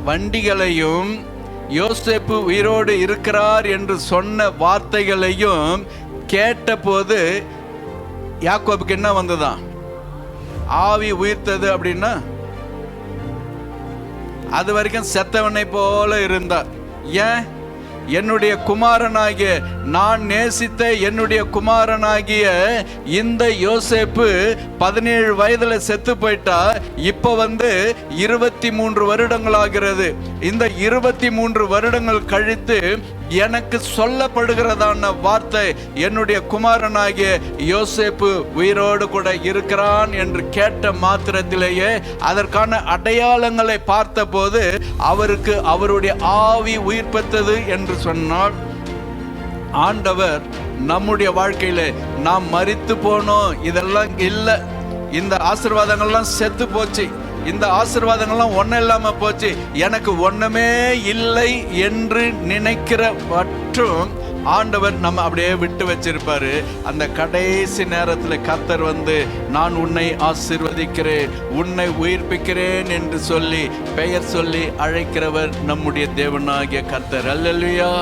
வண்டிகளையும் யோசேப்பு உயிரோடு இருக்கிறார் என்று சொன்ன வார்த்தைகளையும் கேட்டபோது யாக்கோபுக்கு என்ன வந்ததான்? ஆவி உயிர்த்தது. அப்படின்னா அது வரைக்கும் செத்தவனை போல இருந்தார். ஏன்? என்னுடைய குமாரனாகிய, நான் நேசித்த என்னுடைய குமாரனாகிய இந்த யோசேப்பு 17 வயதுல செத்து போயிட்டா. இப்ப 23 வருடங்கள் ஆகிறது. இந்த 23 வருடங்கள் கழித்து எனக்கு சொல்லப்படுகிறதான வார்த்தை, என்னுடைய குமாரனாகிய யோசேப்பு உயிரோடு கூட இருக்கிறான் என்று கேட்ட மாத்திரத்திலேயே அதற்கான அடையாளங்களை பார்த்த போது அவருக்கு அவருடைய ஆவி உயிர் பெற்றது என்று சொன்னால், ஆண்டவர் நம்முடைய வாழ்க்கையில நாம் மரித்து போனோம், இதெல்லாம் இல்லை, இந்த ஆசீர்வாதங்கள்லாம் செத்து போச்சு, இந்த ஆசீர்வாதங்கள்லாம் ஒன்றும் இல்லாம போச்சு, எனக்கு ஒண்ணுமே இல்லை என்று நினைக்கிற மற்றும் ஆண்டவர் நம்ம அப்படியே விட்டு வச்சிருப்பாரு. அந்த கடைசி நேரத்தில் கர்த்தர் நான் உன்னை ஆசீர்வதிக்கிறேன், உன்னை உயிர்ப்பிக்கிறேன் என்று சொல்லி பெயர் சொல்லி அழைக்கிறவர் நம்முடைய தேவனாகிய கர்த்தர். அல்லேலூயா.